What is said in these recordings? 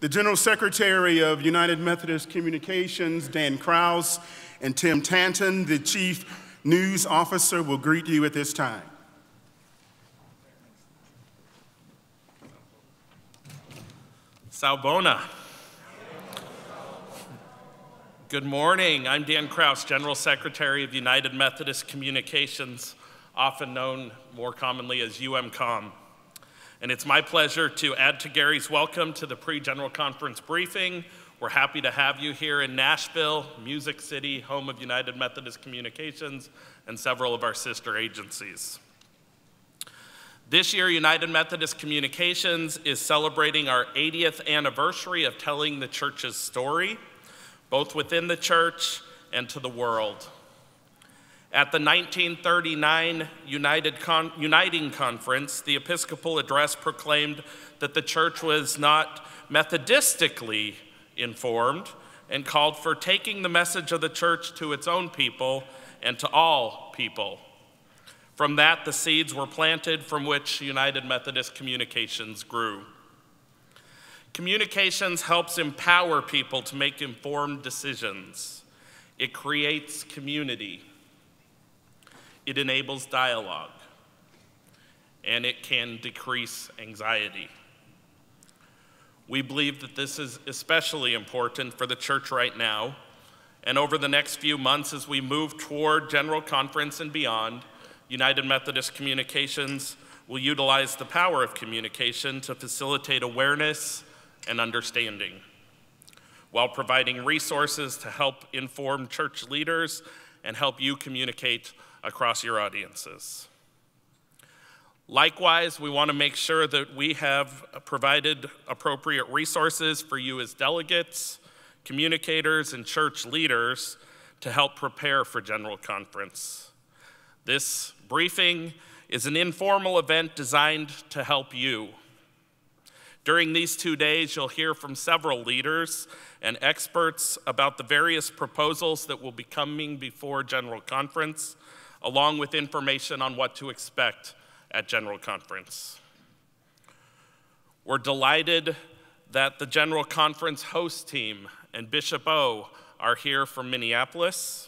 The General Secretary of United Methodist Communications, Dan KRAUSE, and Tim TANTON, the Chief News Officer, will greet you at this time. Salbona. Good morning. I'm Dan KRAUSE, General Secretary of United Methodist Communications, often known more commonly as UMCOM. And it's my pleasure to add to Gary's welcome to the pre-General Conference briefing. We're happy to have you here in Nashville, Music City, home of United Methodist Communications and several of our sister agencies. This year, United Methodist Communications is celebrating our 80th anniversary of telling the church's story, both within the church and to the world. At the 1939 Uniting Conference, the Episcopal address proclaimed that the church was not Methodistically informed and called for taking the message of the church to its own people and to all people. From that, the seeds were planted from which United Methodist Communications grew. Communications helps empower people to make informed decisions. It creates community. It enables dialogue, and it can decrease anxiety. We believe that this is especially important for the church right now, and over the next few months as we move toward General Conference and beyond, United Methodist Communications will utilize the power of communication to facilitate awareness and understanding, while providing resources to help inform church leaders and help you communicate across your audiences. Likewise, we want to make sure that we have provided appropriate resources for you as delegates, communicators, and church leaders to help prepare for General Conference. This briefing is an informal event designed to help you. During these 2 days, you'll hear from several leaders and experts about the various proposals that will be coming before General Conference, along with information on what to expect at General Conference. We're delighted that the General Conference host team and Bishop O are here from Minneapolis.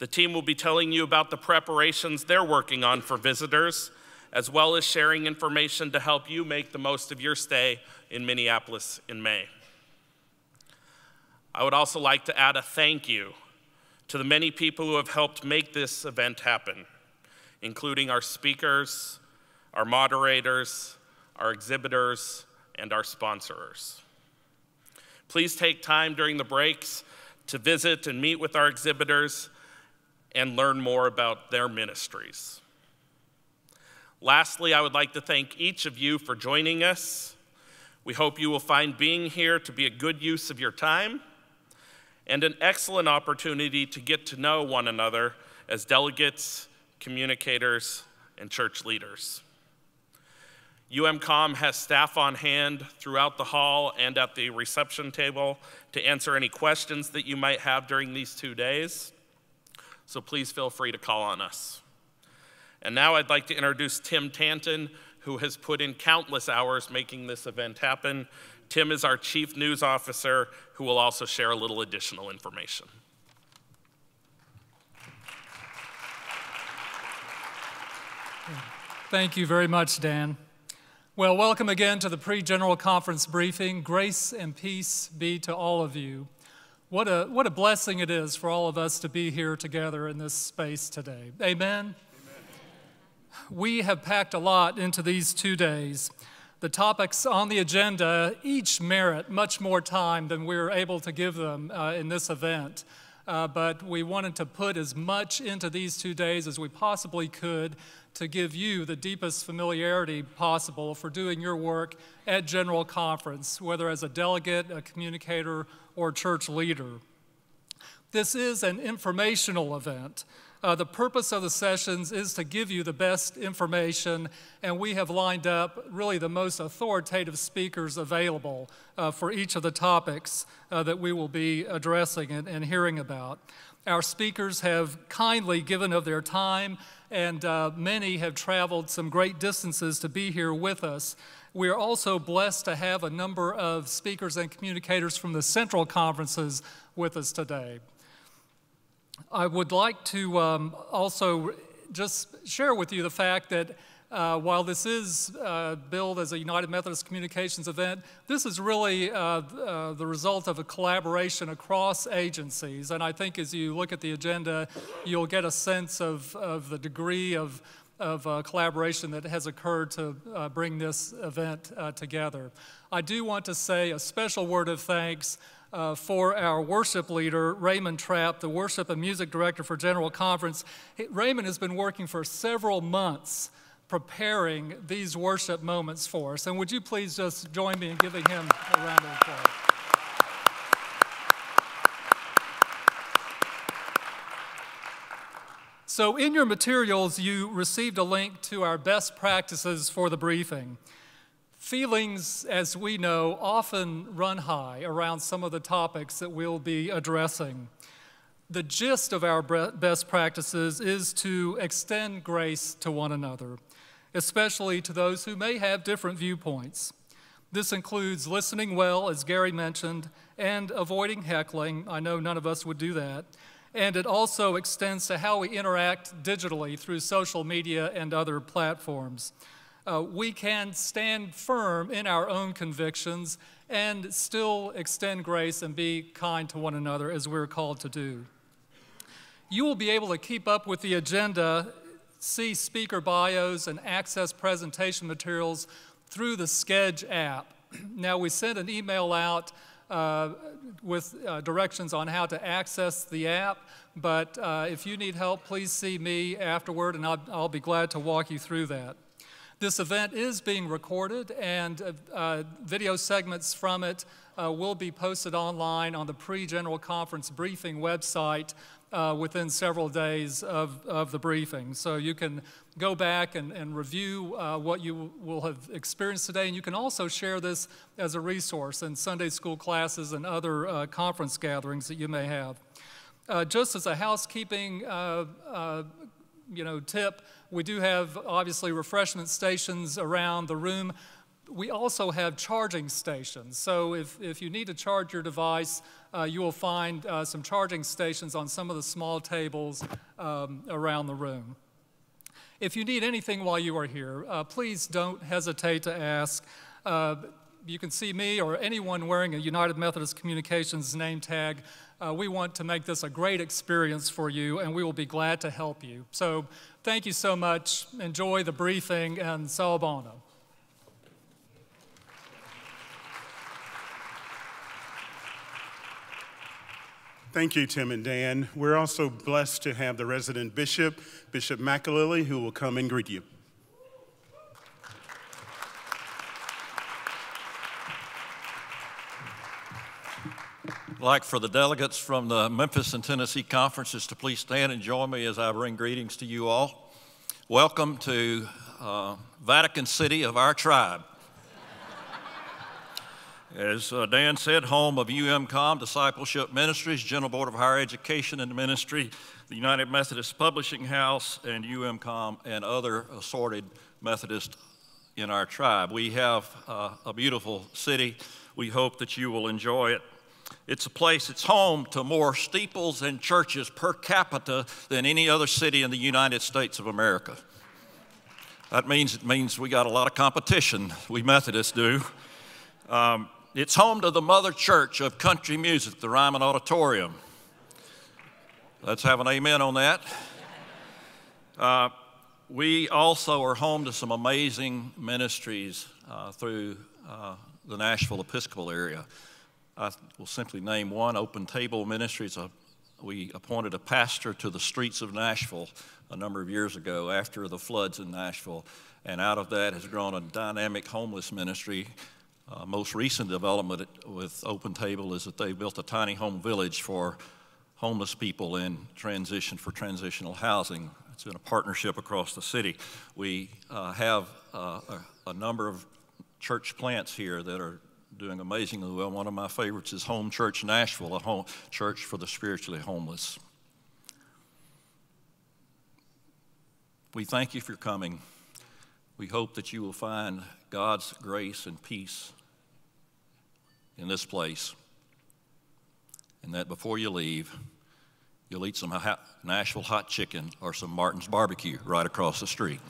The team will be telling you about the preparations they're working on for visitors, as well as sharing information to help you make the most of your stay in Minneapolis in May. I would also like to add a thank you to the many people who have helped make this event happen, including our speakers, our moderators, our exhibitors, and our sponsors. Please take time during the breaks to visit and meet with our exhibitors and learn more about their ministries. Lastly, I would like to thank each of you for joining us. We hope you will find being here to be a good use of your time and an excellent opportunity to get to know one another as delegates, communicators, and church leaders. UMCOM has staff on hand throughout the hall and at the reception table to answer any questions that you might have during these 2 days, so please feel free to call on us. And now I'd like to introduce Tim TANTON, who has put in countless hours making this event happen. Tim is our Chief News Officer, who will also share a little additional information. Thank you very much, Dan. Well, welcome again to the pre-General Conference briefing. Grace and peace be to all of you. What a blessing it is for all of us to be here together in this space today. Amen? We have packed a lot into these 2 days. The topics on the agenda each merit much more time than we're able to give them in this event. But we wanted to put as much into these 2 days as we possibly could to give you the deepest familiarity possible for doing your work at General Conference, whether as a delegate, a communicator, or church leader. This is an informational event. The purpose of the sessions is to give you the best information, and we have lined up really the most authoritative speakers available for each of the topics that we will be addressing and hearing about. Our speakers have kindly given of their time, and many have traveled some great distances to be here with us. We are also blessed to have a number of speakers and communicators from the Central Conferences with us today. I would like to also just share with you the fact that while this is billed as a United Methodist Communications event, this is really the result of a collaboration across agencies. And I think as you look at the agenda, you'll get a sense of the degree of collaboration that has occurred to bring this event together. I do want to say a special word of thanks for our worship leader, Raymond Trapp, the worship and music director for General Conference. Raymond has been working for several months preparing these worship moments for us. And would you please just join me in giving him a round of applause? So in your materials, you received a link to our best practices for the briefing. Feelings, as we know, often run high around some of the topics that we'll be addressing. The gist of our best practices is to extend grace to one another, especially to those who may have different viewpoints. This includes listening well, as Gary mentioned, and avoiding heckling. I know none of us would do that. And it also extends to how we interact digitally through social media and other platforms. We can stand firm in our own convictions and still extend grace and be kind to one another as we're called to do. You will be able to keep up with the agenda, see speaker bios, and access presentation materials through the Schedge app. Now, we sent an email out with directions on how to access the app, but if you need help, please see me afterward, and I'll be glad to walk you through that. This event is being recorded, and video segments from it will be posted online on the pre-General Conference briefing website within several days of the briefing. So you can go back and review what you will have experienced today, and you can also share this as a resource in Sunday school classes and other conference gatherings that you may have. Just as a housekeeping tip, we do have obviously refreshment stations around the room. We also have charging stations. So if you need to charge your device, you will find some charging stations on some of the small tables around the room. If you need anything while you are here, please don't hesitate to ask. You can see me or anyone wearing a United Methodist Communications name tag. We want to make this a great experience for you, and we will be glad to help you. So thank you so much. Enjoy the briefing, and Sal Bono. Thank you, Tim and Dan. We're also blessed to have the resident bishop, Bishop MCALILLY, who will come and greet you. I'd like for the delegates from the Memphis and Tennessee conferences to please stand and join me as I bring greetings to you all. Welcome to Vatican City of our tribe. As Dan said, home of UMCOM, Discipleship Ministries, General Board of Higher Education and Ministry, the United Methodist Publishing House, and UMCOM and other assorted Methodists in our tribe. We have a beautiful city. We hope that you will enjoy it. It's a place, it's home to more steeples and churches per capita than any other city in the United States of America. That means we got a lot of competition, we Methodists do. It's home to the mother church of country music, the Ryman Auditorium. Let's have an amen on that. We also are home to some amazing ministries through the Nashville Episcopal area. I will simply name one, Open Table Ministries. We appointed a pastor to the streets of Nashville a number of years ago after the floods in Nashville, and out of that has grown a dynamic homeless ministry. Most recent development with Open Table is that they built a tiny home village for homeless people in transition for transitional housing. It's been a partnership across the city. We have a number of church plants here that are doing amazingly well. One of my favorites is Home Church Nashville, a home church for the spiritually homeless. We thank you for coming. We hope that you will find God's grace and peace in this place, and that before you leave, you'll eat some Nashville hot chicken or some Martin's barbecue right across the street.